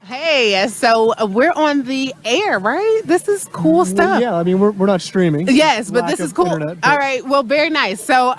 Hey, so we're on the air, right? This is cool stuff. Well, yeah, I mean, we're not streaming. Yes, but this is cool. Internet, All right, well, very nice. So,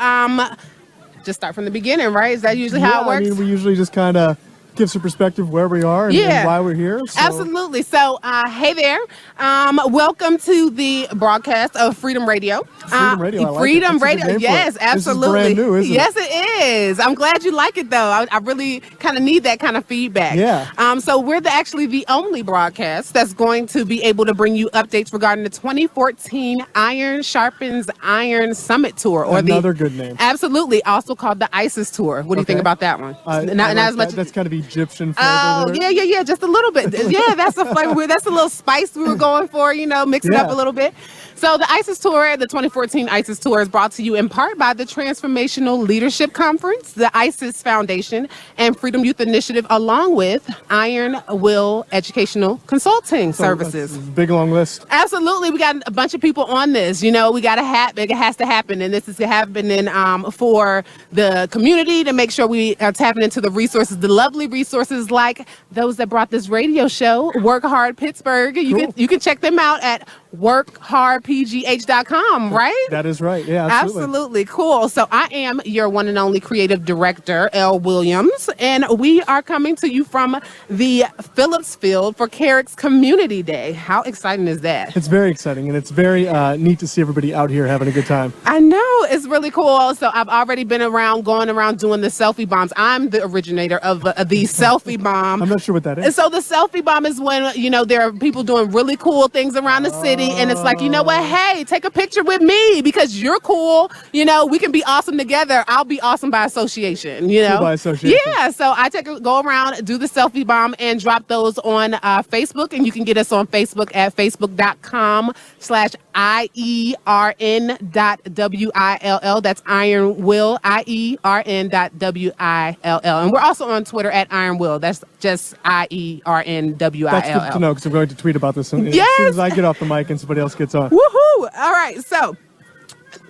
just start from the beginning, right? Is that usually how it works? I mean, we usually just kind of give some perspective where we are and why we're here. So. Absolutely. So, hey there. Welcome to the broadcast of Freedom Radio. Freedom Radio, I like Freedom it. Radio. Yes, absolutely. This is brand new, isn't it? Yes, it is. I'm glad you like it, though. I really kind of need that kind of feedback. Yeah. So we're actually the only broadcast that's going to be able to bring you updates regarding the 2014 Iron Sharpens Iron Summit Tour, or another good name. Absolutely, also called the ISIS Tour. What do you think about that one? Not as much. That's kind of Egyptian flavor. Oh, yeah, just a little bit. Yeah, that's a flavor. That's a little spice we were going for, mix it up a little bit. So the ISIS Tour, the 2014 ISIS Tour, is brought to you in part by the Transformational Leadership Conference, the ISIS Foundation, and Freedom Youth Initiative, along with IERN WILL Educational Consulting Services. Big long list. Absolutely. We got a bunch of people on this. We got to it has to happen. And this is happening for the community, to make sure we are tapping into the resources, the lovely resources like those that brought this radio show, Work Hard Pittsburgh. You can check them out at workhardpgh.com, right? That is right. Yeah, absolutely. Absolutely. Cool. So I am your one and only creative director, L. Williams, and we are coming to you from the Phillips Field for Carrick's Community Day. How exciting is that? It's very exciting, and it's very neat to see everybody out here having a good time. I know. It's really cool. So I've already been going around doing the selfie bombs. I'm the originator of the selfie bomb. I'm not sure what that is. So the selfie bomb is when, there are people doing really cool things around the city. And it's like, you know what? Hey, take a picture with me because you're cool. We can be awesome together. I'll be awesome by association, Cool by association. Yeah. So I go around, do the selfie bomb, and drop those on Facebook. And you can get us on Facebook at facebook.com/IERN.WILL. That's IERN WILL, IERN.WILL. And we're also on Twitter at IERN WILL. That's just IERN WILL. That's good to know, because I'm going to tweet about this as soon as I get off the mic and somebody else gets on. Woohoo! All right, so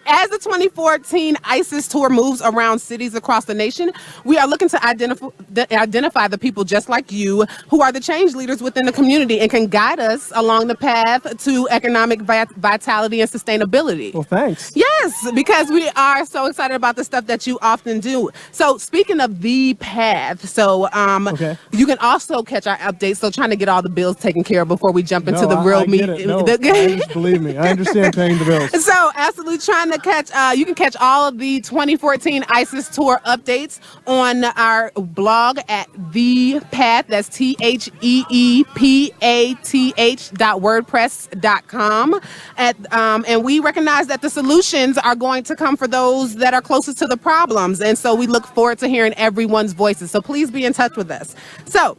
as the 2014 ISIS Tour moves around cities across the nation, we are looking to identify the people just like you who are the change leaders within the community and can guide us along the path to economic vitality and sustainability. Well, thanks. Yes, because we are so excited about the stuff that you often do. So speaking of the path, you can also catch our updates. So trying to get all the bills taken care of before we jump into the real meat. Believe me, I understand paying the bills. So absolutely trying to you can catch all of the 2014 ISIS Tour updates on our blog at The Path. That's TheePath.wordpress.com. And we recognize that the solutions are going to come for those that are closest to the problems. And so we look forward to hearing everyone's voices. So please be in touch with us. So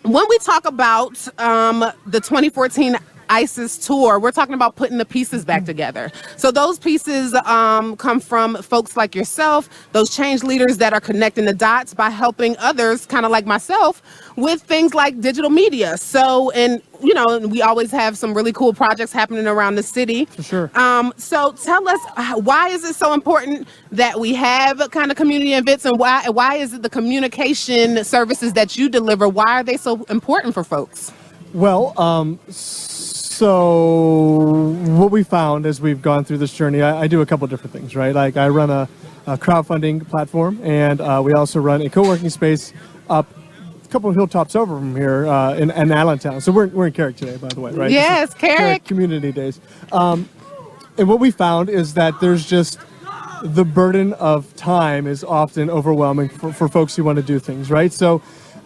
when we talk about the 2014 ISIS Tour, we're talking about putting the pieces back together. So those pieces come from folks like yourself, those change leaders that are connecting the dots by helping others, kind of like myself, with things like digital media. So, and we always have some really cool projects happening around the city. For sure. So tell us, why is it so important that we have kind of community events, and why is it the communication services that you deliver, why are they so important for folks? Well, so what we found as we've gone through this journey, I do a couple of different things, right? Like I run a crowdfunding platform, and we also run a co-working space up a couple of hilltops over from here in Allentown. So we're in Carrick today, by the way, right? Yes, Carrick Community Days. And what we found is that there's just the burden of time is often overwhelming for folks who want to do things, right? So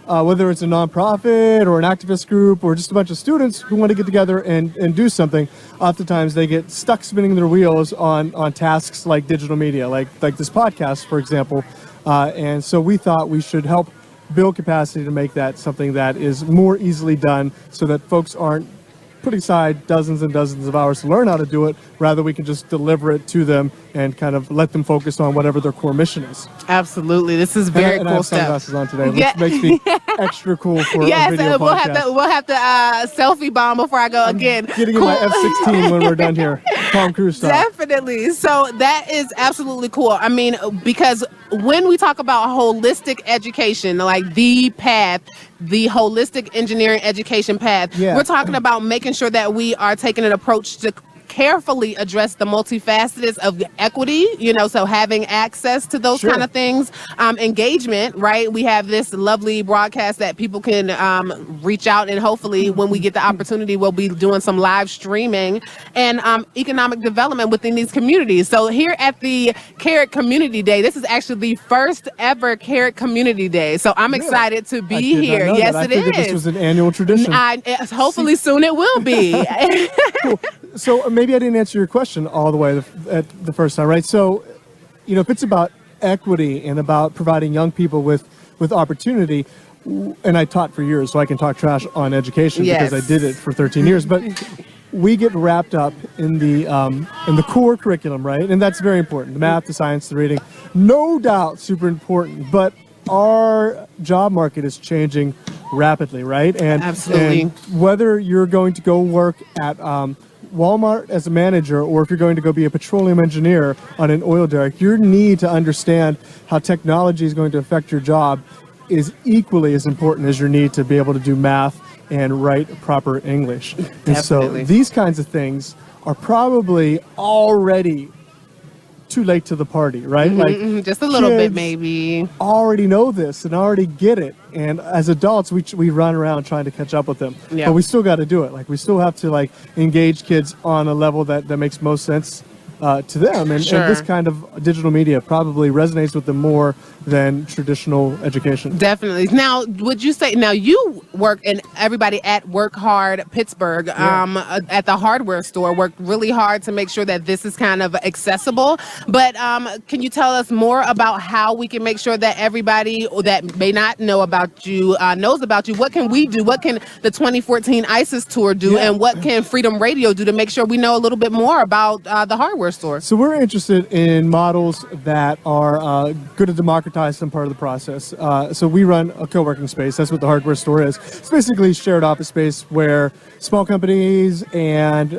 whether it's a nonprofit or an activist group or just a bunch of students who want to get together and do something, oftentimes they get stuck spinning their wheels on tasks like digital media, like this podcast, for example. And so we thought we should help build capacity to make that something that is more easily done, so that folks aren't putting aside dozens and dozens of hours to learn how to do it. Rather, we can just deliver it to them and kind of let them focus on whatever their core mission is. Absolutely. This is very and cool I have stuff. sunglasses on today, which makes me extra cool for a video we'll podcast. we'll have to selfie bomb before I go again. Getting in my F-16 when we're done here, Tom Cruise style. Definitely. So that is absolutely cool. I mean, because when we talk about holistic education, like the path, the holistic engineering education path, we're talking about making sure that we are taking an approach to carefully address the multifacets of equity, so having access to those kind of things, engagement, right? We have this lovely broadcast that people can reach out, and hopefully when we get the opportunity, we'll be doing some live streaming, and economic development within these communities. So here at the Carrick Community Day, this is actually the first ever Carrick Community Day. So I'm excited to be here. Yes, it is. This was an annual tradition. Hopefully soon it will be. Cool. So maybe I didn't answer your question all the way at the first time, right? So, if it's about equity and about providing young people with opportunity, and I taught for years, so I can talk trash on education because I did it for 13 years, but we get wrapped up in the core curriculum, right? And that's very important. The math, the science, the reading, no doubt super important, but our job market is changing rapidly, right? And absolutely. And whether you're going to go work at Walmart as a manager, or if you're going to go be a petroleum engineer on an oil derrick, your need to understand how technology is going to affect your job is equally as important as your need to be able to do math and write proper English. And so these kinds of things are probably already too late to the party, right? Like just a little bit, maybe. Already know this and already get it, and as adults, we run around trying to catch up with them. Yeah. But we still got to do it. Like we still have to engage kids on a level that makes most sense to them, and this kind of digital media probably resonates with them more than traditional education. Definitely. Now, would you say, you work, and everybody at Work Hard Pittsburgh, at the hardware store, worked really hard to make sure that this is kind of accessible. But can you tell us more about how we can make sure that everybody that may not know about you knows about you? What can we do? What can the 2014 ISIS tour do? And what can Freedom Radio do to make sure we know a little bit more about the hardware store? So we're interested in models that are good to democratize some part of the process. So we run a co-working space. That's what the hardware store is. It's basically shared office space where small companies and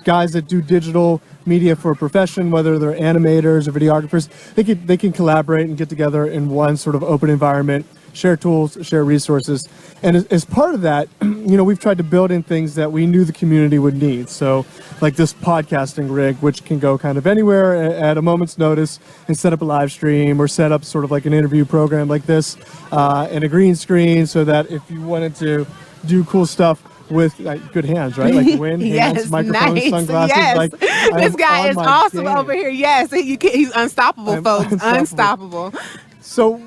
guys that do digital media for a profession, whether they're animators or videographers, they can collaborate and get together in one sort of open environment, share tools, share resources. And as part of that, we've tried to build in things that we knew the community would need. So like this podcasting rig, which can go kind of anywhere at a moment's notice and set up a live stream or set up sort of like an interview program like this, and a green screen so that if you wanted to do cool stuff with good hands, right? Like wind, hands, microphones, sunglasses. Yes. This guy is awesome over here. Yes, he's unstoppable, folks. Unstoppable. So,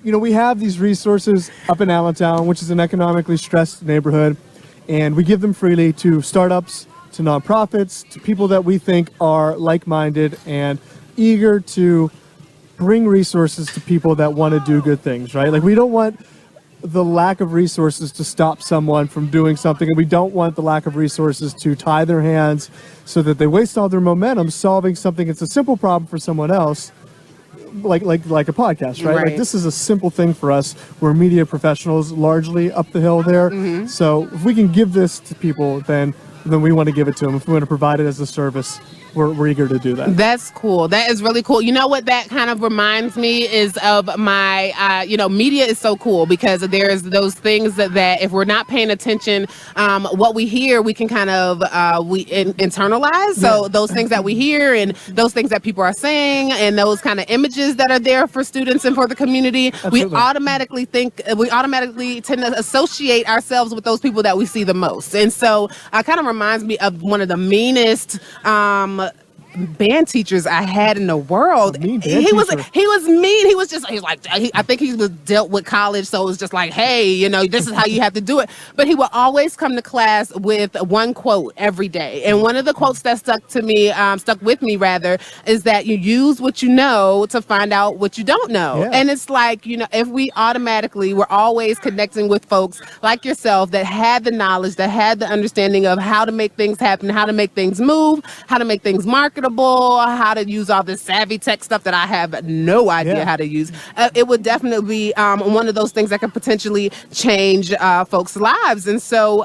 we have these resources up in Allentown, which is an economically stressed neighborhood, and we give them freely to startups, to nonprofits, to people that we think are like-minded and eager to bring resources to people that want to do good things, right? Like we don't want the lack of resources to stop someone from doing something, and we don't want the lack of resources to tie their hands so that they waste all their momentum solving something that's a simple problem for someone else, like a podcast, right? Like this is a simple thing for us. We're media professionals, largely up the hill there. So if we can give this to people, then we want to give it to them. If we want to provide it as a service, we're eager to do that. That's cool. That is really cool. You know what that kind of reminds me is of my, media is so cool because there's those things that if we're not paying attention, what we hear, we can kind of, internalize. So those things that we hear and those things that people are saying and those kind of images that are there for students and for the community, we automatically tend to associate ourselves with those people that we see the most. And so it kind of reminds me of one of the meanest, band teachers I had in the world. A mean band He was teacher. mean. He was like, I think he was dealt with college, so it was just like, hey, you know, this is how you have to do it. But he would always come to class with one quote every day, and one of the quotes that stuck with me rather, is that you use what you know to find out what you don't know. Yeah. And it's like, you know, if we're always connecting with folks like yourself that had the knowledge, that had the understanding of how to make things happen, how to make things move, how to make things marketable, how to use all this savvy tech stuff that I have no idea how to use, it would definitely be one of those things that could potentially change folks' lives. And so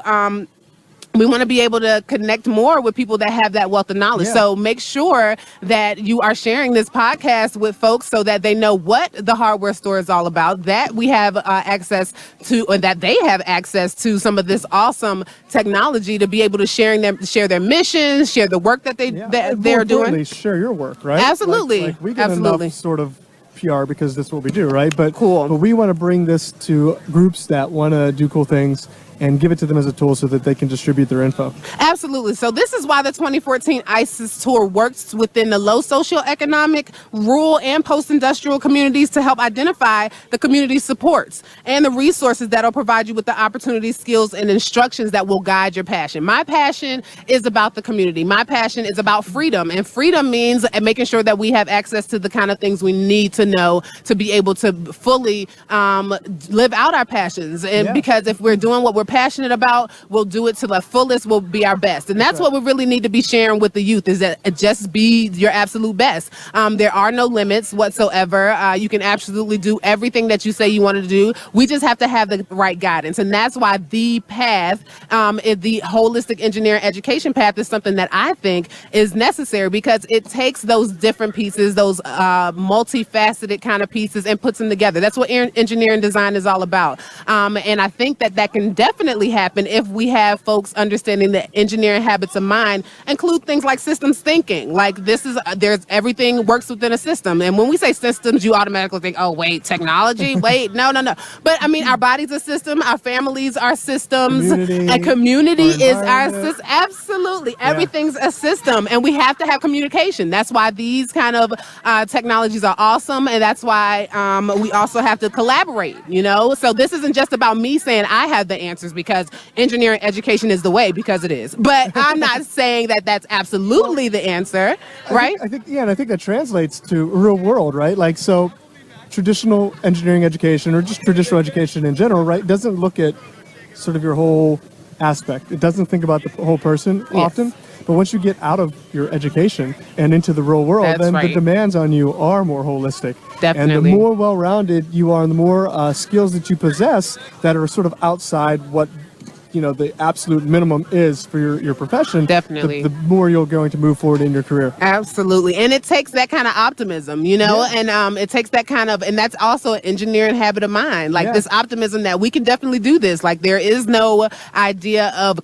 we want to be able to connect more with people that have that wealth of knowledge. Yeah. So make sure that you are sharing this podcast with folks so that they know what the hardware store is all about, that we have access to, or that they have access to some of this awesome technology to be able to share their missions, share the work that they're doing. Share your work, right? Absolutely. Like we get Absolutely. enough sort of PR because that's what we do, right? But Cool. But we want to bring this to groups that want to do cool things and give it to them as a tool so that they can distribute their info. Absolutely. So this is why the 2014 ISIS tour works within the low socioeconomic, rural, and post-industrial communities to help identify the community supports and the resources that will provide you with the opportunities, skills, and instructions that will guide your passion. My passion is about the community. My passion is about freedom, and freedom means making sure that we have access to the kind of things we need to know to be able to fully live out our passions. And because if we're doing what we're passionate about, we'll do it to the fullest, we'll be our best. And that's what we really need to be sharing with the youth, is that just be your absolute best. There are no limits whatsoever. You can absolutely do everything that you say you want to do. We just have to have the right guidance. And that's why the path, the holistic engineering education path, is something that I think is necessary, because it takes those different pieces, those multifaceted kind of pieces, and puts them together. That's what engineering design is all about. And I think that can definitely happen if we have folks understanding that engineering habits of mind include things like systems thinking. Like there's everything works within a system. And when we say systems, you automatically think, oh, wait, technology? Wait, no. But I mean, our body's a system, our families are systems, a community is our system. Absolutely. Everything's a system, and we have to have communication. That's why these kind of technologies are awesome, and that's why we also have to collaborate, you know? So this isn't just about me saying I have the answers, because engineering education is the way, because it is. But I'm not saying that that's absolutely the answer, right? I think that translates to real world, right? Like, so traditional engineering education, or just traditional education in general, right, doesn't look at sort of your whole aspect. It doesn't think about the whole person often. But once you get out of your education and into the real world, then the demands on you are more holistic. Definitely. And the more well-rounded you are, and the more skills that you possess that are sort of outside what, you know, the absolute minimum is for your profession, definitely, the more you're going to move forward in your career. Absolutely. And it takes that kind of optimism, you know, and it takes that kind of, and that's also an engineering habit of mind, like this optimism that we can definitely do this. Like, there is no idea of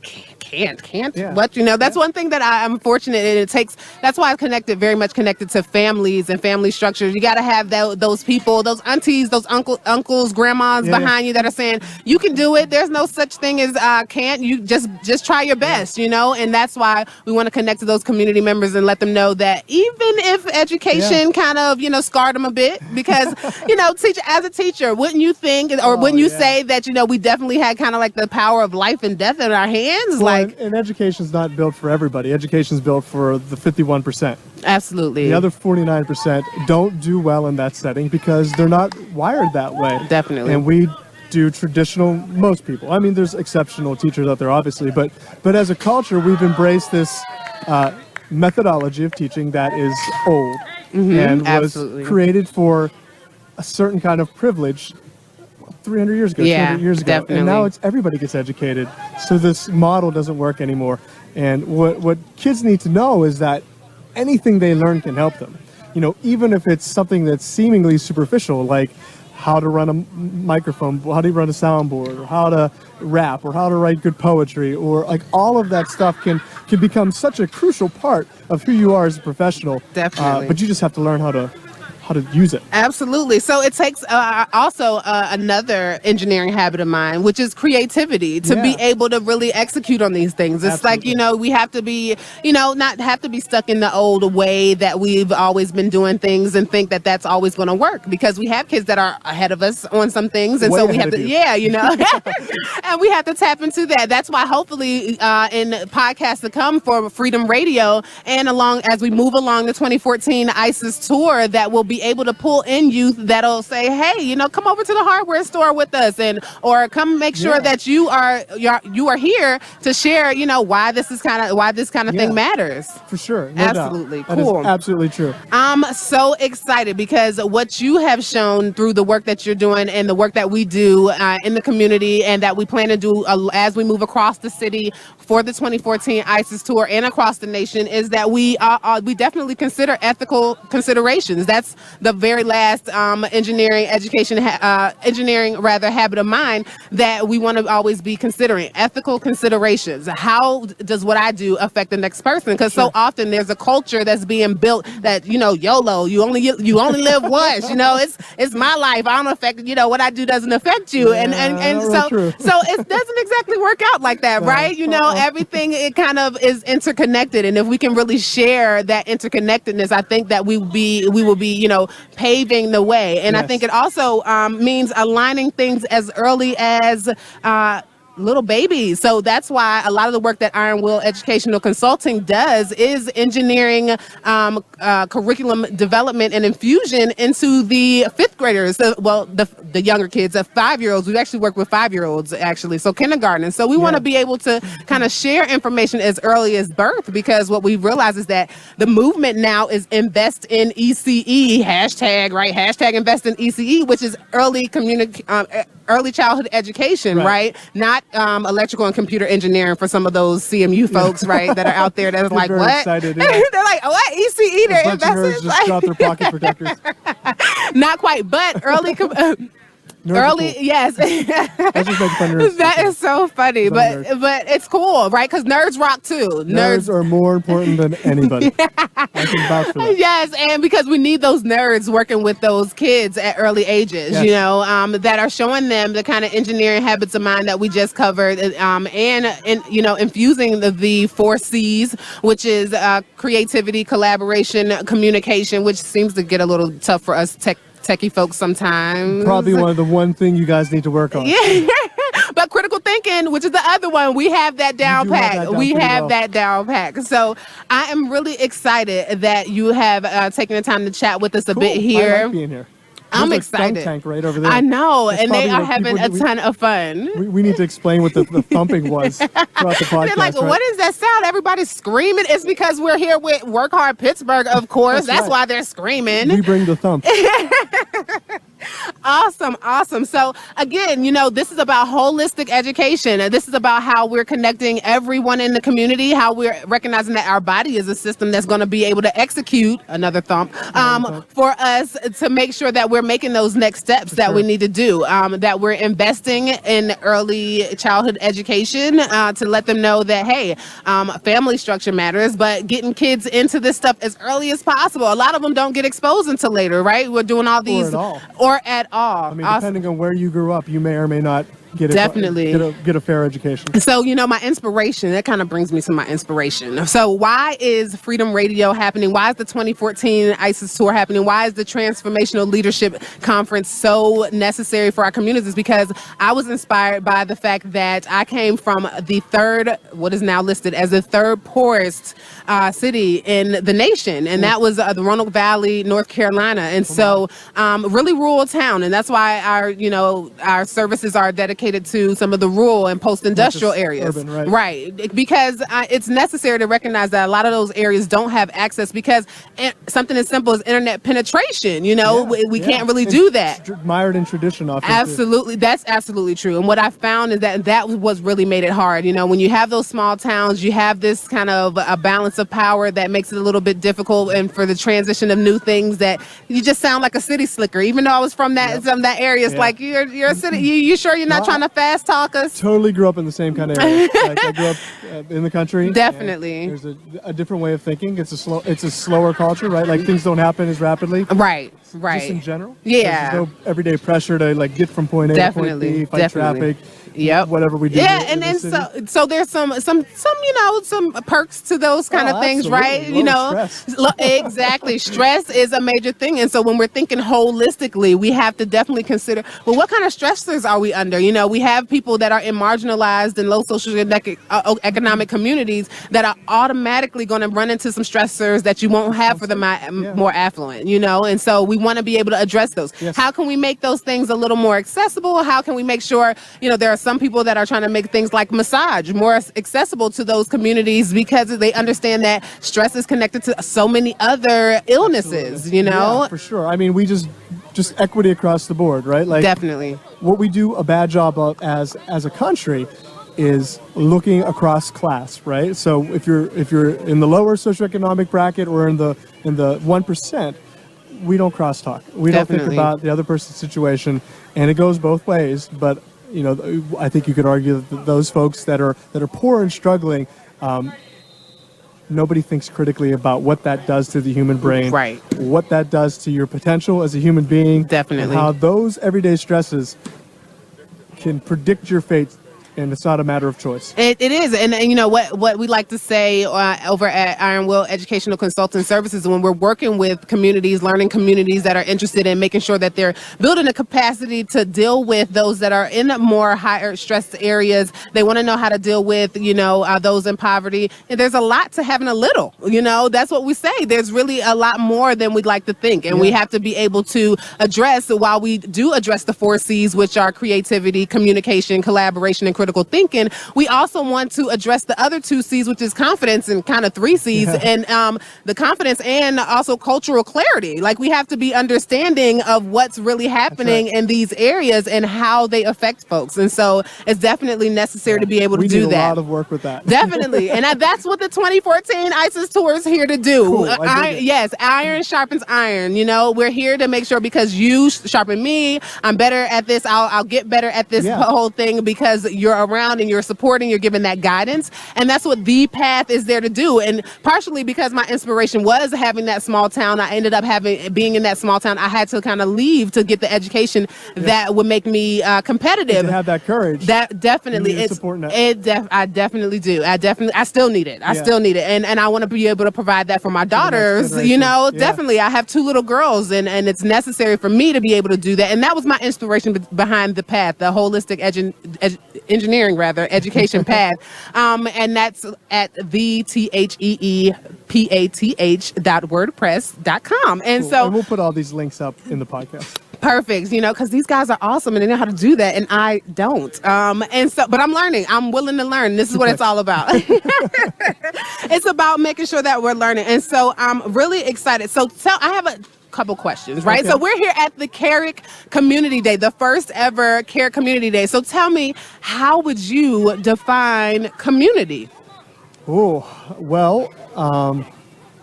what, you know. That's one thing that I'm fortunate, and it takes, that's why I'm very much connected to families and family structures. You got to have those people, those aunties, those uncles, grandmas behind you that are saying, you can do it. There's no such thing as can't. You just try your best, you know. And that's why we want to connect to those community members and let them know that even if education kind of, you know, scarred them a bit, because, you know, as a teacher, wouldn't you think, or wouldn't you say that, you know, we definitely had kind of like the power of life and death in our hands? And education's not built for everybody. Education's built for the 51%. Absolutely. The other 49% don't do well in that setting because they're not wired that way. Definitely. And we do traditional, most people. I mean, there's exceptional teachers out there, obviously, but as a culture, we've embraced this methodology of teaching that is old and was created for a certain kind of privilege 300 years ago, 200 years ago. Definitely. And now it's everybody gets educated. So this model doesn't work anymore. And what kids need to know is that anything they learn can help them. You know, even if it's something that's seemingly superficial, like how to run a microphone, how to run a soundboard, or how to rap, or how to write good poetry, or like all of that stuff can become such a crucial part of who you are as a professional. Definitely. But you just have to learn how to how to use it. Absolutely. So it takes also another engineering habit of mine, which is creativity, to be able to really execute on these things. It's Absolutely. like, we have to be, not have to be stuck in the old way that we've always been doing things and think that that's always going to work, because we have kids that are ahead of us on some things. And Way so we ahead have to, of you. and we have to tap into that. That's why hopefully in podcasts to come for Freedom Radio, and as we move along the 2014 ISIS tour, that will be able to pull in youth that'll say, hey, come over to the hardware store with us, or come make sure that you are here to share, why this kind of thing matters. For sure. No Absolutely. doubt. Cool. That is absolutely true. I'm so excited because what you have shown through the work that you're doing and the work that we do in the community, and that we plan to do as we move across the city for the 2014 ISIS tour and across the nation, is that we definitely consider ethical considerations. That's the very last engineering habit of mine, that we want to always be considering ethical considerations. How does what I do affect the next person? Because so often there's a culture that's being built that, YOLO, you only live once. It's my life. I don't affect, what I do doesn't affect you. And so it doesn't exactly work out like that, right? Everything, it kind of is interconnected. And if we can really share that interconnectedness, I think that we will be, paving the way. And I think it also means aligning things as early as little babies. So that's why a lot of the work that IERN WILL Educational Consulting does is engineering curriculum development and infusion into the fifth graders. The younger kids, 5-year-olds. We actually work with 5-year-olds, actually. So kindergarten. And so we want to be able to kind of share information as early as birth, because what we realize is that the movement now is invest in ECE, hashtag invest in ECE, which is early childhood education, right? Not electrical and computer engineering for some of those CMU folks, right, that are out there that's like, what? Excited, They're like, what? ECE, they're investing? Just drop their pocket protectors. Not quite, but early... Yes. That's just making fun of nerds. That is so funny, but it's cool, right? Because nerds rock too. Nerds are more important than anybody. I can vouch for that. Yes, and because we need those nerds working with those kids at early ages, that are showing them the kind of engineering habits of mind that we just covered, and infusing the 4 C's, which is creativity, collaboration, communication, which seems to get a little tough for us techie folks sometimes. Probably one thing you guys need to work on. Yeah. But critical thinking, which is the other one, we have that down pat. We have that down pat. So I am really excited that you have taken the time to chat with us a bit here. I like being here. I'm There's excited. A tank right over there. I know, That's and they are what having a ton of fun. We need to explain what the thumping was throughout the podcast. They're like, right? what is that sound? Everybody's screaming. It's because we're here with Work Hard Pittsburgh, of course. That's why they're screaming. We bring the thump. Awesome. So again, this is about holistic education. And this is about how we're connecting everyone in the community, how we're recognizing that our body is a system that's going to be able to execute another thump for us to make sure that we're making those next steps that we need to do, that we're investing in early childhood education to let them know that, hey, family structure matters, but getting kids into this stuff as early as possible. A lot of them don't get exposed until later, right? We're doing all these... Or at all. I mean, depending on where you grew up, you may or may not get a fair education. So, my inspiration, that kind of brings me to my inspiration. So why is Freedom Radio happening? Why is the 2014 ISIS tour happening? Why is the Transformational Leadership Conference so necessary for our communities? Because I was inspired by the fact that I came from what is now listed as the third poorest city in the nation. And that was the Roanoke Valley, North Carolina. And so really rural town. And that's why our services are dedicated to some of the rural and post-industrial areas. Urban, right. Because it's necessary to recognize that a lot of those areas don't have access because something as simple as internet penetration, we can't really do that. Mired in tradition often. Absolutely. That's absolutely true. And what I found is that was really made it hard. When you have those small towns, you have this kind of a balance of power that makes it a little bit difficult, and for the transition of new things that you just sound like a city slicker. Even though I was from that area, it's like you're a city. You sure you're not trying to fast talk us. Totally grew up in the same kind of area. Like I grew up in the country. Definitely. There's a different way of thinking. It's a slower culture, right? Like things don't happen as rapidly. Right. Just in general. Yeah. There's no everyday pressure to like get from point A to point B, fight traffic. Yep. Whatever we do. Yeah, and then so there's some some perks to those kind of things, right? Stress. Exactly. Stress is a major thing, and so when we're thinking holistically, we have to definitely consider, well, what kind of stressors are we under? We have people that are in marginalized and low social economic communities that are automatically going to run into some stressors that you won't have for the more affluent, and so we want to be able to address those. Yes. How can we make those things a little more accessible? How can we make sure, there are some people that are trying to make things like massage more accessible to those communities because they understand that stress is connected to so many other illnesses, Yeah, for sure. I mean, we just equity across the board, right? Like Definitely. What we do a bad job of as a country is looking across class, right? So if you're in the lower socioeconomic bracket or in the 1%, we don't crosstalk. We don't think about the other person's situation, and it goes both ways. But I think you could argue that those folks that are poor and struggling, nobody thinks critically about what that does to the human brain, right? What that does to your potential as a human being, definitely, and how those everyday stresses can predict your fate. And it's not a matter of choice. It is. And what we like to say over at IERN WILL Educational Consulting Services, when we're working with communities, learning communities that are interested in making sure that they're building a capacity to deal with those that are in more higher stress areas. They want to know how to deal with, those in poverty. And there's a lot to having a little, that's what we say. There's really a lot more than we'd like to think. And we have to be able to address, while we do address the 4 C's, which are creativity, communication, collaboration, and critical thinking, we also want to address the other 2 C's, which is confidence, and kind of 3 C's, and the confidence and also cultural clarity. Like, we have to be understanding of what's really happening in these areas and how they affect folks. And so it's definitely necessary to be able to do that. We need a lot of work with that. Definitely. And that's what the 2014 ISIS Tour is here to do. Cool. Yes, iron sharpens iron. We're here to make sure, because you sharpen me, I'm better at this. I'll get better at this whole thing because you're around and you're supporting, you're giving that guidance. And that's what the path is there to do. And partially because my inspiration was having that small town, I ended up being in that small town. I had to kind of leave to get the education that would make me competitive. And to have that courage. That definitely is. I definitely do. I still need it. I still need it. And I want to be able to provide that for my daughters. Definitely. I have 2 little girls, and it's necessary for me to be able to do that. And that was my inspiration behind the path, the holistic engineering education path. And that's at thetheepath.wordpress.com. And cool. so and we'll put all these links up in the podcast. Perfect, because these guys are awesome and they know how to do that, and I don't. And so, but I'm learning. I'm willing to learn. This is what it's all about. It's about making sure that we're learning. And so I'm really excited. So I have a couple questions, right? Okay. So we're here at the Carrick Community Day, the first ever Carrick Community Day. So tell me, how would you define community? Oh, well,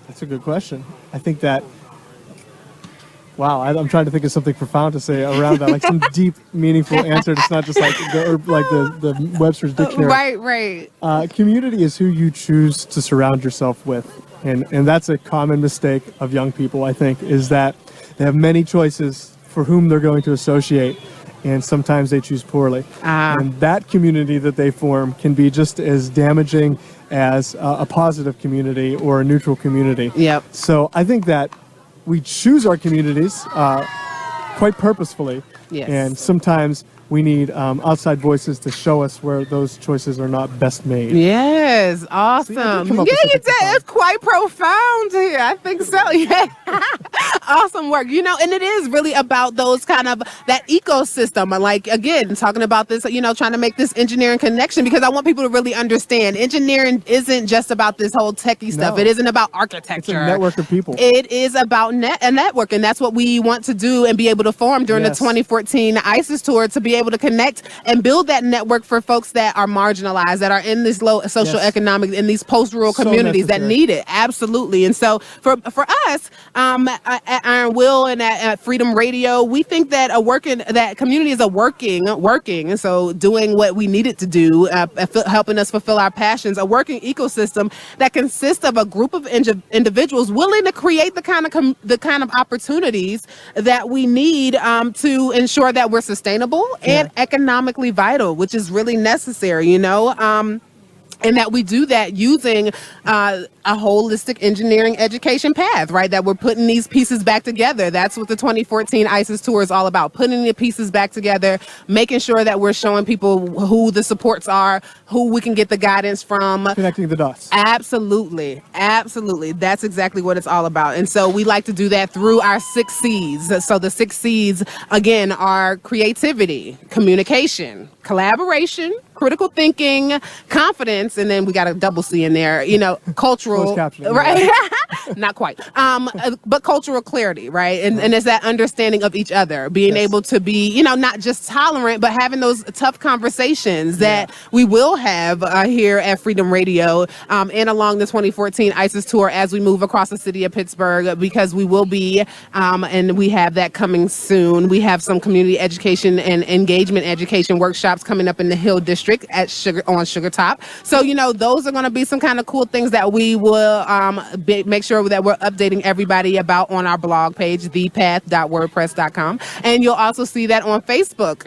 that's a good question. I think that, wow, I'm trying to think of something profound to say around that, like some deep, meaningful answer. It's not just like the Webster's Dictionary. Right. Community is who you choose to surround yourself with. And that's a common mistake of young people, I think, is that they have many choices for whom they're going to associate, and sometimes they choose poorly. And that community that they form can be just as damaging as a positive community or a neutral community. Yep. So I think that we choose our communities quite purposefully. Yes. And sometimes we need outside voices to show us where those choices are not best made. Yes, awesome. You did. It's quite profound here. I think so. Yeah. Awesome work. And it is really about those kind of that ecosystem. Like, again, talking about this, trying to make this engineering connection, because I want people to really understand engineering isn't just about this whole techie stuff. It isn't about architecture. It's a network of people. It is about a network, and that's what we want to do and be able to form during the 2014 ISIS Tour, to be able able to connect and build that network for folks that are marginalized, that are in this low socioeconomic, in these post-rural communities that need it. Absolutely. And so for us, at IERN WILL and at Freedom Radio, we think that that community is a working, and so doing what we need it to do, helping us fulfill our passions, a working ecosystem that consists of a group of individuals willing to create the kind of opportunities that we need to ensure that we're sustainable and economically vital, which is really necessary, and that we do that using a holistic engineering education path, right? That we're putting these pieces back together. That's what the 2014 ICES tour is all about, putting the pieces back together, making sure that we're showing people who the supports are, who we can get the guidance from. Connecting the dots. Absolutely. That's exactly what it's all about. And so we like to do that through our 6 C's. So the 6 C's, again, are creativity, communication, collaboration, critical thinking, confidence, and then we got a double C in there, cultural, right? Not quite. But cultural clarity, right? And it's that understanding of each other, being able to be, not just tolerant, but having those tough conversations that we will have here at Freedom Radio and along the 2014 ICES tour as we move across the city of Pittsburgh, because we will be, and we have that coming soon. We have some community education and engagement education workshops coming up in the Hill District at Sugar Top. So, those are going to be some kind of cool things that we will make sure that we're updating everybody about on our blog page, thepath.wordpress.com. And you'll also see that on Facebook,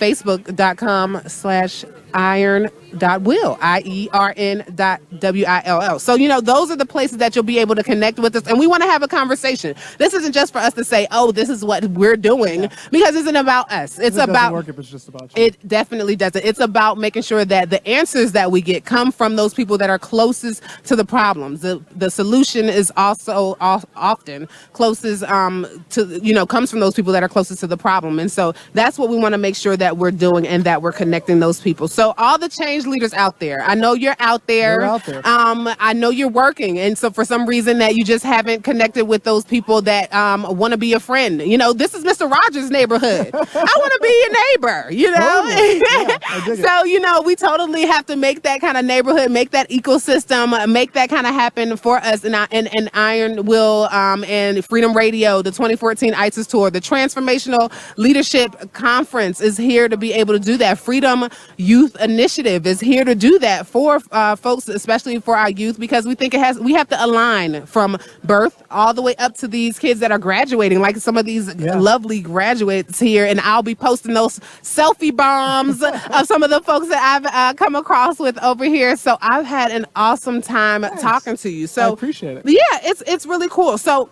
facebook.com/IERN.WILL, IERN.WILL. So, those are the places that you'll be able to connect with us. And we want to have a conversation. This isn't just for us to say, oh, this is what we're doing, because it isn't about us. It's about, work if it's just about you. It definitely doesn't. It's about making sure that the answers that we get come from those people that are closest to the problems. The solution is also often closest to, comes from those people that are closest to the problem. And so that's what we want to make sure that we're doing, and that we're connecting those people. So all the change leaders out there, I know you're out there. You're out there. I know you're working. And so for some reason that you just haven't connected with those people that want to be a friend. This is Mr. Rogers' neighborhood. I want to be your neighbor, Totally. Yeah, I dig it. So, we totally have to make that kind of neighborhood, make that ecosystem, make that kind of happen for us. And IERN WILL and Freedom Radio, the 2014 ICES tour, the Transformational Leadership Conference is here to be able to do that. Freedom Youth Initiative is here to do that for folks, especially for our youth, because we think we have to align from birth all the way up to these kids that are graduating, like some of these lovely graduates here. And I'll be posting those selfie bombs of some of the folks that I've come across with over here. So I've had an awesome time talking to you. So I appreciate it. Yeah, it's really cool. So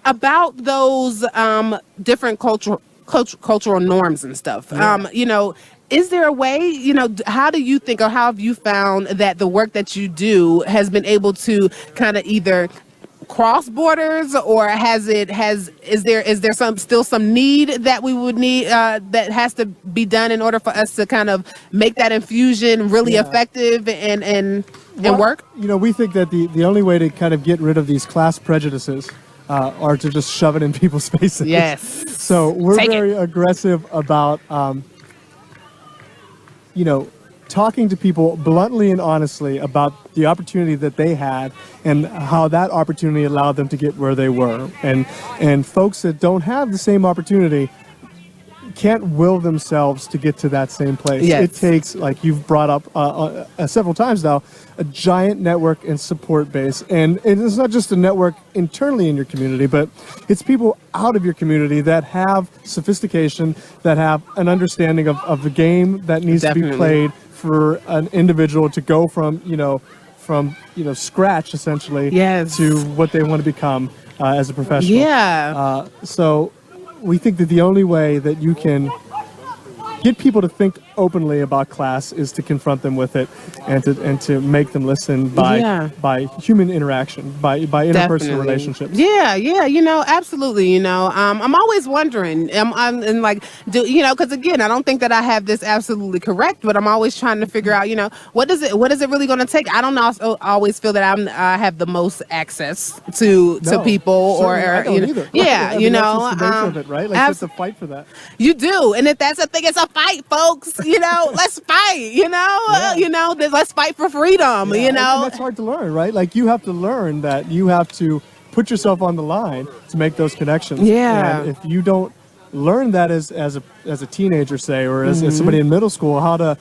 about those different cultural norms and stuff, is there a way, how do you think, or how have you found that the work that you do has been able to kind of either cross borders, or is there still some need that we would need that has to be done in order for us to kind of make that infusion really effective and work? We think that the only way to kind of get rid of these class prejudices are to just shove it in people's faces. Yes. So we're very aggressive about talking to people bluntly and honestly about the opportunity that they had and how that opportunity allowed them to get where they were. And folks that don't have the same opportunity can't will themselves to get to that same place. Yes. It takes, like you've brought up several times now, a giant network and support base. And it's not just a network internally in your community, but it's people out of your community that have sophistication, that have an understanding of the game that needs to be played for an individual to go from scratch essentially to what they want to become as a professional. Yeah. So we think that the only way that you can get people to think openly about class is to confront them with it and to make them listen by human interaction, by interpersonal Definitely. relationships. Yeah, absolutely. I'm always wondering, and like, because again, I don't think that I have this absolutely correct, but I'm always trying to figure out, what is it really going to take? I don't always feel that I have the most access to people, or I don't either. yeah, I mean, that's just the nature of it, right? Like, you have to fight for that. You do, and if that's the thing, it's a fight, folks. Let's fight. Let's fight for freedom. And that's hard to learn, right? Like, you have to learn that you have to put yourself on the line to make those connections. Yeah. And if you don't learn that as a teenager, say, or as somebody in middle school, how to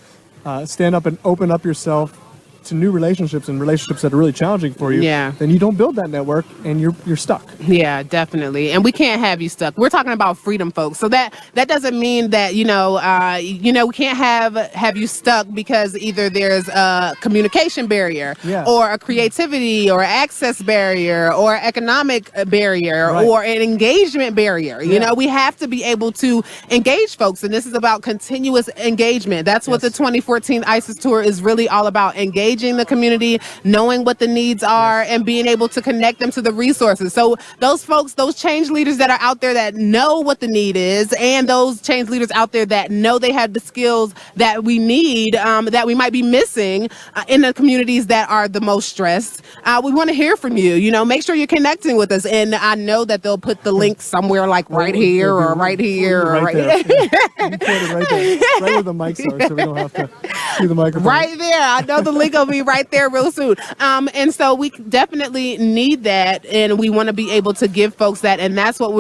stand up and open up yourself to new relationships and relationships that are really challenging for you, then you don't build that network and you're stuck. Yeah, definitely. And we can't have you stuck. We're talking about freedom, folks. So that doesn't mean that, we can't have you stuck because either there's a communication barrier or a creativity or access barrier or economic barrier or an engagement barrier. We have to be able to engage folks. And this is about continuous engagement. That's what the 2014 ISIS tour is really all about. Engaging the community, knowing what the needs are, and being able to connect them to the resources. So those folks, those change leaders that are out there that know what the need is, and those change leaders out there that know they have the skills that we need, that we might be missing in the communities that are the most stressed. We want to hear from you. Make sure you're connecting with us. And I know that they'll put the link somewhere, like right here or right here or right there. You put it right there, right where the mics are, so we don't have to see the microphone. Right there. I know the link will be right there real soon. And so we definitely need that, and we want to be able to give folks that, and that's what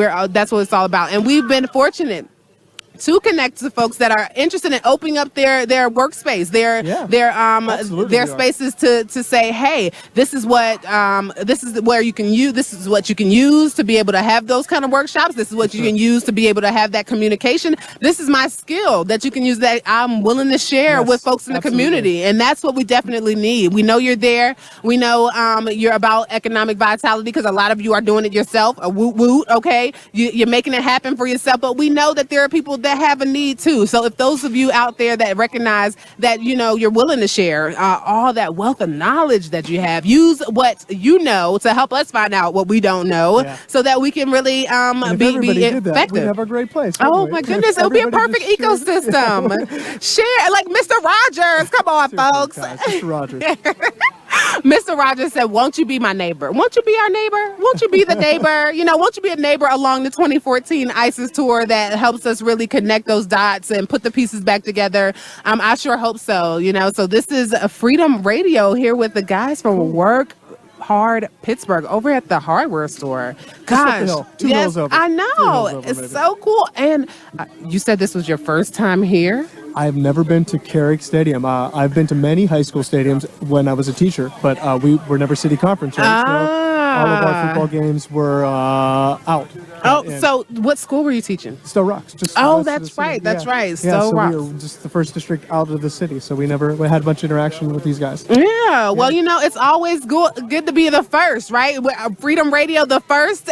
it's all about. And we've been fortunate to connect to folks that are interested in opening up their workspace, their spaces to say, hey, this is what you can use to be able to have those kind of workshops. This is what you can use to be able to have that communication. This is my skill that you can use that I'm willing to share with folks in the community. And that's what we definitely need. We know you're there. We know you're about economic vitality because a lot of you are doing it yourself. A woot woot, okay? You're making it happen for yourself. But we know that there are people that have a need too. So if those of you out there that recognize that you're willing to share all that wealth of knowledge that you have, use what you know to help us find out what we don't know, so that we can really be effective. We'd have a great place. Oh my goodness, it would be a perfect ecosystem. Share, like Mr. Rogers. Come on, folks. Guys, Mr. Rogers. Mr. Rogers said, won't you be my neighbor? Won't you be our neighbor? Won't you be the neighbor? Won't you be a neighbor along the 2014 ISIS tour that helps us really connect those dots and put the pieces back together? I sure hope so. So this is a Freedom Radio here with the guys from Work Hard Pittsburgh over at the hardware store. Gosh, Two hills over. I know. It's so cool. And you said this was your first time here? I've never been to Carrick Stadium. I've been to many high school stadiums when I was a teacher, but we were never city conference, right? So all of our football games were out. So what school were you teaching? Stowe Rocks. That's right. Stowe Rocks. We were just the first district out of the city, so we had a bunch of interaction with these guys. Yeah, well, it's always good to be the first, right? Freedom Radio, the first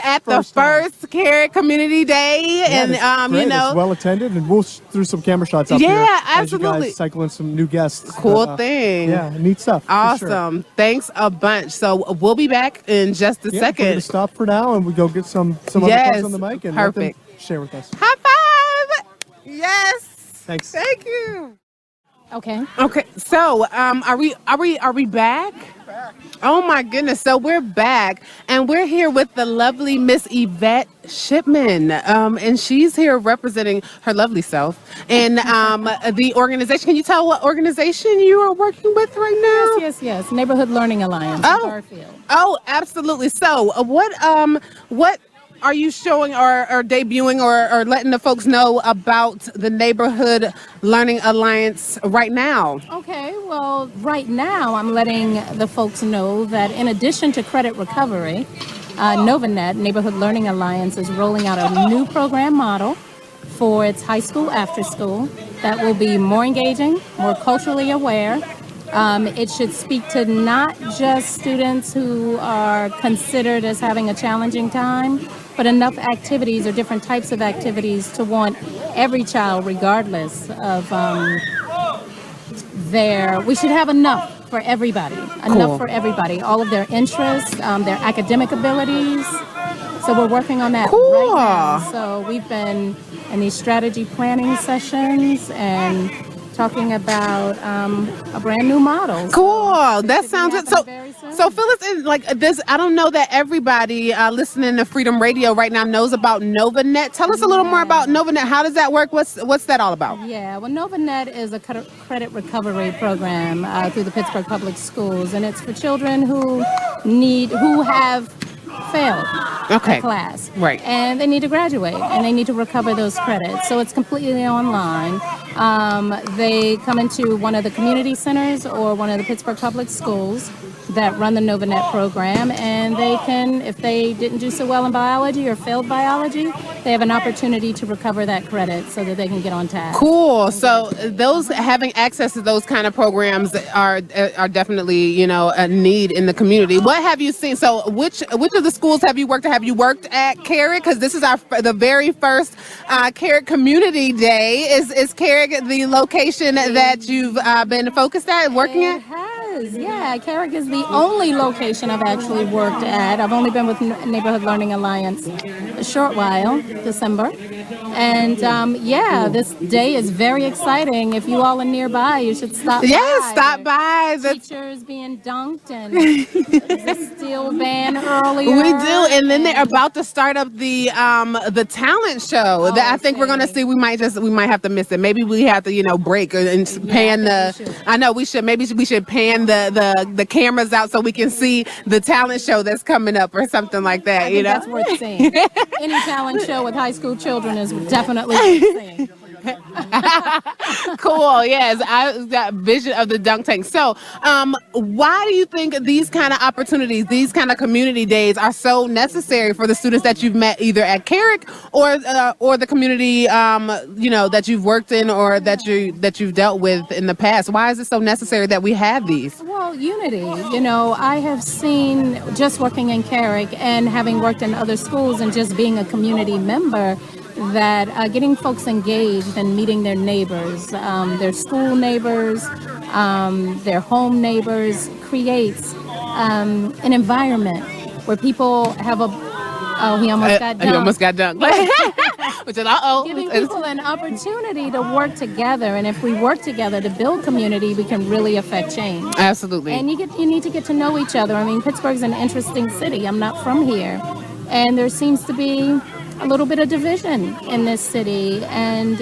Carrick Community Day, and it's well attended, and we'll throw some camera shots up here. Yeah, absolutely. As you guys cycle in some new guests. Cool thing. Yeah, neat stuff. Awesome. Sure. Thanks a bunch. So we'll be back in just a second. We're going to stop for now, and we go get some other folks on the mic and let them share with us. High five! Yes. Thanks. Thank you. Okay. So, are we back? Oh my goodness. So we're back, and we're here with the lovely Miss Yvette Shipman. And she's here representing her lovely self and the organization. Can you tell what organization you are working with right now? Yes. Neighborhood Learning Alliance in Garfield. Oh, absolutely. So what are you showing or debuting or letting the folks know about the Neighborhood Learning Alliance right now? Okay, well, right now I'm letting the folks know that in addition to credit recovery, NovaNet, Neighborhood Learning Alliance, is rolling out a new program model for its high school after school that will be more engaging, more culturally aware. It should speak to not just students who are considered as having a challenging time, but enough activities or different types of activities to want every child, regardless of we should have enough for everybody, all of their interests, their academic abilities. So we're working on that right now. So we've been in these strategy planning sessions and talking about a brand new model. Cool. That sounds good. So fill us in, like this. I don't know that everybody listening to Freedom Radio right now knows about NovaNet. Tell us a little more about NovaNet. How does that work? What's that all about? Yeah, well, NovaNet is a credit recovery program through the Pittsburgh Public Schools, and it's for children who have failed a class, right? And they need to graduate, and they need to recover those credits. So it's completely online. They come into one of the community centers or one of the Pittsburgh Public Schools that run the NovaNet program, and they can, if they didn't do so well in biology or failed biology, they have an opportunity to recover that credit so that they can get on task. Cool. So those having access to those kind of programs are definitely, a need in the community. What have you seen? So which of the schools have you worked at? Have you worked at Carrick? Because this is the very first Carrick Community Day. Is Carrick the location that you've been focused at, working at? Yeah, Carrick is the only location I've actually worked at. I've only been with Neighborhood Learning Alliance a short while, December. And this day is very exciting. If you all are nearby, you should stop by. Yes, stop by. Teachers being dunked and the steel band earlier. We do, and then they're about to start up the talent show that I think we're gonna see. We might have to miss it. Maybe we have to break and pan the. I know we should. Maybe we should pan the cameras out so we can see the talent show that's coming up or something like that. I think that's worth seeing. Any talent show with high school children is definitely worth seeing. Cool. Yes, I got vision of the dunk tank. So, why do you think these kind of opportunities, these kind of community days, are so necessary for the students that you've met either at Carrick or the community, that you've worked in or that you've dealt with in the past? Why is it so necessary that we have these? Well, unity. I have seen, just working in Carrick and having worked in other schools and just being a community member, that getting folks engaged and meeting their neighbors, their school neighbors, their home neighbors, creates an environment where people have he almost got dunked. He almost got dunked. Which is, giving people an opportunity to work together, and if we work together to build community, we can really affect change. Absolutely. And you need to get to know each other. I mean, Pittsburgh's an interesting city. I'm not from here, and there seems to be a little bit of division in this city, and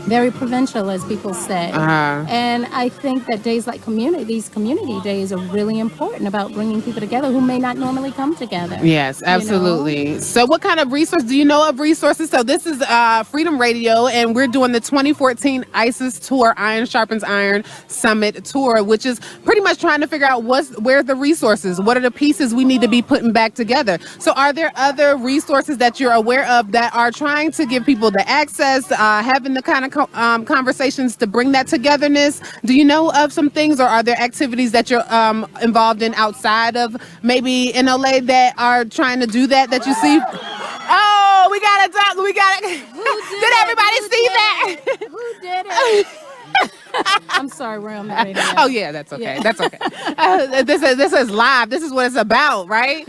very provincial, as people say. And I think that days like these community days are really important about bringing people together who may not normally come together. Yes, absolutely. So what kind of resources do you know of resources? So this is Freedom Radio, and we're doing the 2014 ISIS Tour, Iron Sharpens Iron Summit Tour, which is pretty much trying to figure out where the resources, what are the pieces we need to be putting back together. So are there other resources that you're aware of that are trying to give people the access, having the kind of conversations to bring that togetherness? Do you know of some things, or are there activities that you're involved in outside of maybe NLA that are trying to do that you see? Oh, we got it. Did everybody see that? Who did it? I'm sorry, we're on the radio. Oh yeah, that's okay. Yeah. That's okay. This is live. This is what it's about, right?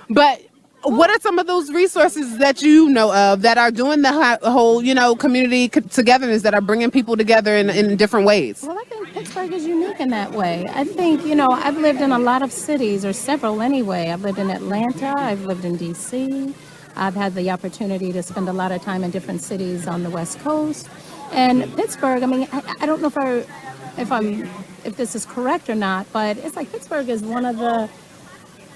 But what are some of those resources that you know of that are doing the whole, community togetherness, that are bringing people together in different ways? Well, I think Pittsburgh is unique in that way. I think, I've lived in a lot of cities, or several anyway. I've lived in Atlanta. I've lived in D.C. I've had the opportunity to spend a lot of time in different cities on the West Coast. And Pittsburgh, I mean, I don't know if this is correct or not, but it's like Pittsburgh is one of the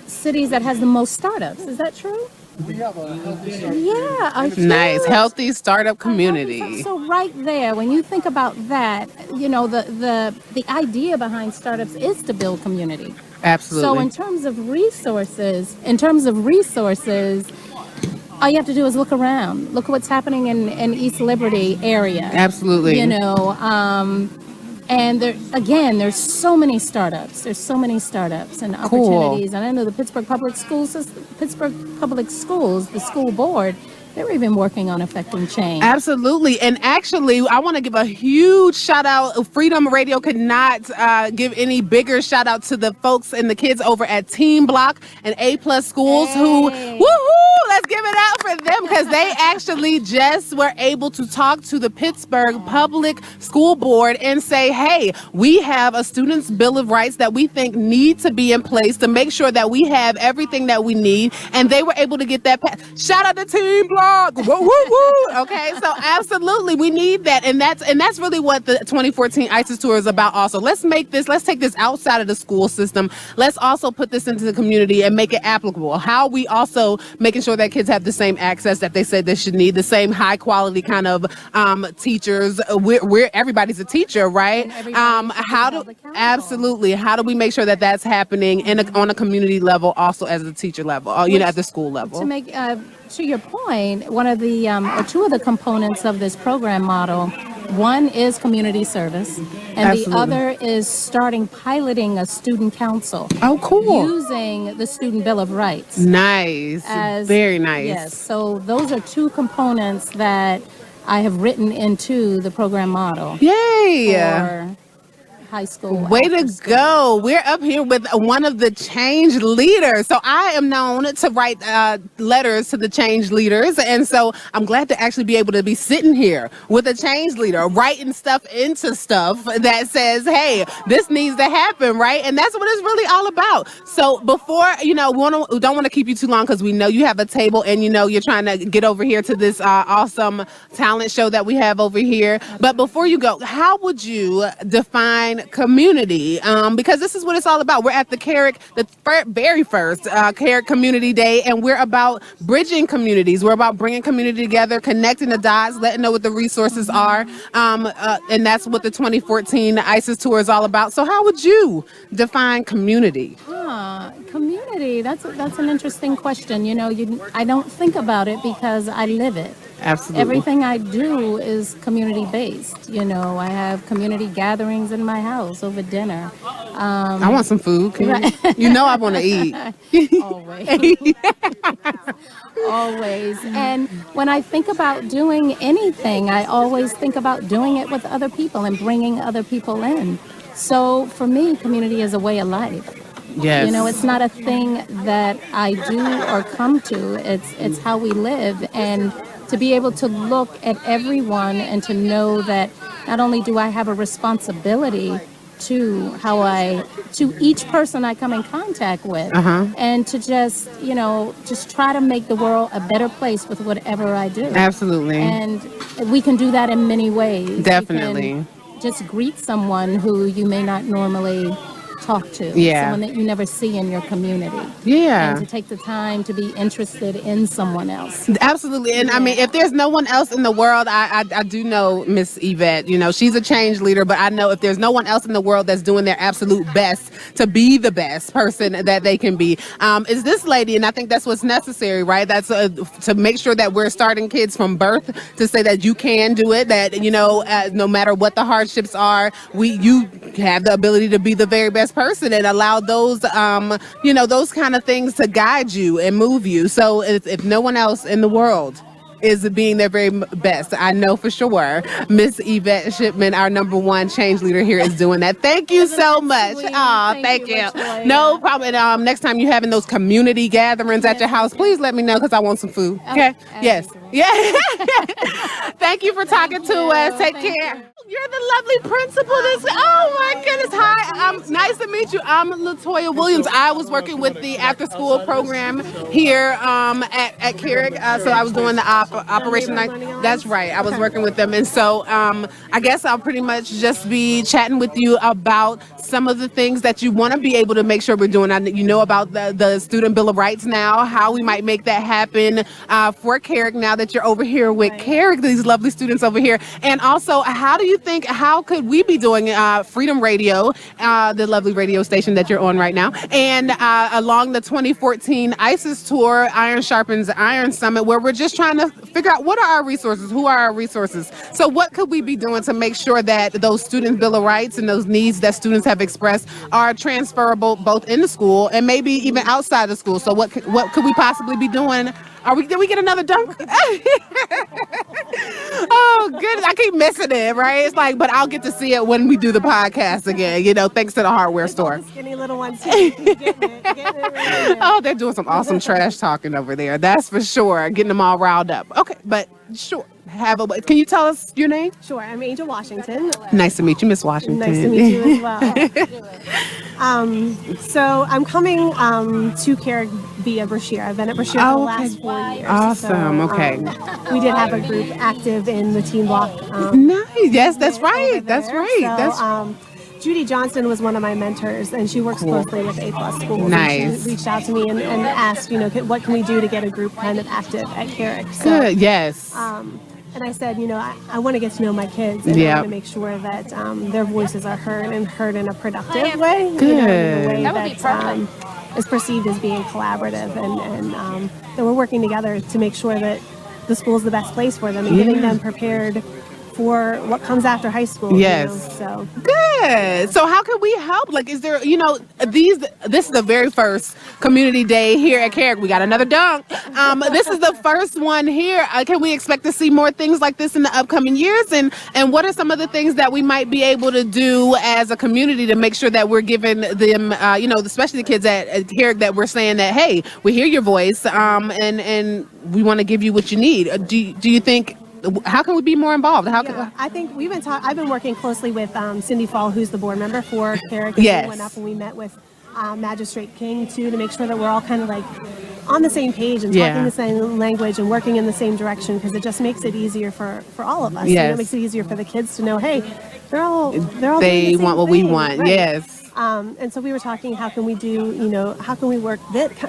cities that has the most startups. Is that true? We have a healthy startup. Yeah, nice, healthy startup community. So right there, when you think about that, the idea behind startups is to build community. Absolutely. So in terms of resources, all you have to do is look around. Look at what's happening in East Liberty area. Absolutely. And there's so many startups. There's so many startups and opportunities. Cool. And I know the Pittsburgh Public Schools, the school board they're even working on affecting change. Absolutely. And actually, I want to give a huge shout out. Freedom Radio could not give any bigger shout out to the folks and the kids over at Team Block and A Plus Schools who, woohoo, let's give it out for them, because they actually just were able to talk to the Pittsburgh Public School Board and say, hey, we have a Students' Bill of Rights that we think need to be in place to make sure that we have everything that we need. And they were able to get that passed. Shout out to Team Block. Woo, woo, woo. Okay, so absolutely, we need that. And that's really what the 2014 ISIS Tour is about also. Let's take this outside of the school system. Let's also put this into the community and make it applicable. How we also making sure that kids have the same access that they said they should need, the same high quality kind of teachers. We're everybody's a teacher, right? How do we make sure that that's happening on a community level, also as a teacher level, at the school level? To make to your point, one of the or two of the components of this program model, one is community service, and Absolutely. the other is piloting a student council. Oh, cool. Using the Student Bill of Rights. Nice. Very nice. Yes. So those are two components that I have written into the program model. Yay. For high school. Way to go. We're up here with one of the change leaders. So I am known to write letters to the change leaders. And so I'm glad to actually be able to be sitting here with a change leader, writing stuff into stuff that says, hey, this needs to happen, right? And that's what it's really all about. So before, we don't want to keep you too long, because we know you have a table and, you're trying to get over here to this awesome talent show that we have over here. But before you go, how would you define community? Because this is what it's all about. We're at the Carrick, the very first Carrick Community Day, and we're about bridging communities. We're about bringing community together, connecting the dots, letting know what the resources are, and that's what the 2014 ISIS Tour is all about. So how would you define community? Community, that's an interesting question. I don't think about it because I live it. Absolutely. Everything I do is community based. I have community gatherings in my house over dinner. I want some food. I want to eat. Always. Always. And when I think about doing anything, I always think about doing it with other people and bringing other people in. So for me, community is a way of life. Yes. It's not a thing that I do or come to. It's how we live. And to be able to look at everyone and to know that not only do I have a responsibility to each person I come in contact with, and to just try to make the world a better place with whatever I do. Absolutely. And we can do that in many ways. Definitely. You can just greet someone who you may not normally talk to, someone that you never see in your community. Yeah. And to take the time to be interested in someone else. Absolutely. And I mean, if there's no one else in the world, I do know Miss Yvette, she's a change leader, but I know if there's no one else in the world that's doing their absolute best to be the best person that they can be, is this lady. And I think that's what's necessary, right? That's to make sure that we're starting kids from birth to say that you can do it, that, no matter what the hardships are, you have the ability to be the very best person, and allow those, those kind of things to guide you and move you. So if no one else in the world is being their very best, I know for sure Miss Yvette Shipman, our number one change leader here, is doing that. Thank you so much. Thank you. No problem. And next time you're having those community gatherings at your house, please let me know, because I want some food. Okay? Yes. Yeah. Thank you for talking to us. Take care. You're the lovely principal. Oh my goodness. Hi. Nice to meet you. I'm LaToya Willams. I was working with the after school program here at Carrick. So I was doing the Operation Night. That's right. I was working with them. And so I guess I'll pretty much just be chatting with you about some of the things that you want to be able to make sure we're doing. About the Student Bill of Rights now, how we might make that happen for Carrick now that you're over here with Carrick, these lovely students over here. And also, how could we be doing Freedom Radio, the lovely radio station that you're on right now, and along the 2014 ISIS Tour, Iron Sharpens Iron Summit, where we're just trying to figure out what are our resources, who are our resources. So what could we be doing to make sure that those Student Bill of Rights and those needs that students have expressed are transferable both in the school and maybe even outside of school? So what could we possibly be doing Did we get another dunk? Oh, goodness. I keep missing it, right? It's like, but I'll get to see it when we do the podcast again, thanks to the hardware store. The skinny little ones too. Getting it right there. Oh, they're doing some awesome trash talking over there. That's for sure. Getting them all riled up. Okay, but sure. Can you tell us your name? Sure. I'm Angel Washington. Nice to meet you, Miss Washington. Nice to meet you as well. So I'm coming to Carrick via Brashear. I've been at Brashear for the last 4 years. Awesome. So, Okay. We did have a group active in the teen block. Nice. Yes, that's right. over That's there. right. So, Judy Johnston was one of my mentors, and she works closely with A+ schools. Nice. And she reached out to me and asked, what can we do to get a group kind of active at Carrick? So, Good. Yes. and I said, I want to get to know my kids, and I want to make sure that their voices are heard in a productive way. Good. In a way That would be that is perceived as being collaborative, and that we're working together to make sure that the school is the best place for them and getting them prepared for what comes after high school. Yes. So Good. So how can we help? Like, is there, this is the very first community day here at Carrick. We got another dunk. This is the first one here. Can we expect to see more things like this in the upcoming years? And what are some of the things that we might be able to do as a community to make sure that we're giving them, especially the kids at Carrick, that we're saying that, hey, we hear your voice, and we want to give you what you need. Do you think, how can we be more involved? I think I've been working closely with Cindy Fall, who's the board member for Carrick. And Yes. we went up and we met with Magistrate King too, to make sure that we're all kind of like on the same page and talking the same language and working in the same direction, because it just makes it easier for all of us. Yes. It makes it easier for the kids to know, hey, they're all they doing the same want what we thing, want. right? Yes. And so we were talking, how can we work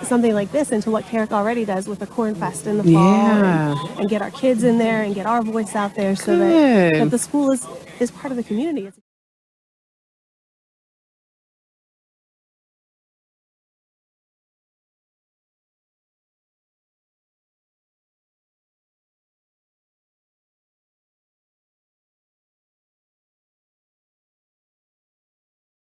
something like this into what Carrick already does with the Corn Fest in the fall, and get our kids in there and get our voice out there so that the school is part of the community.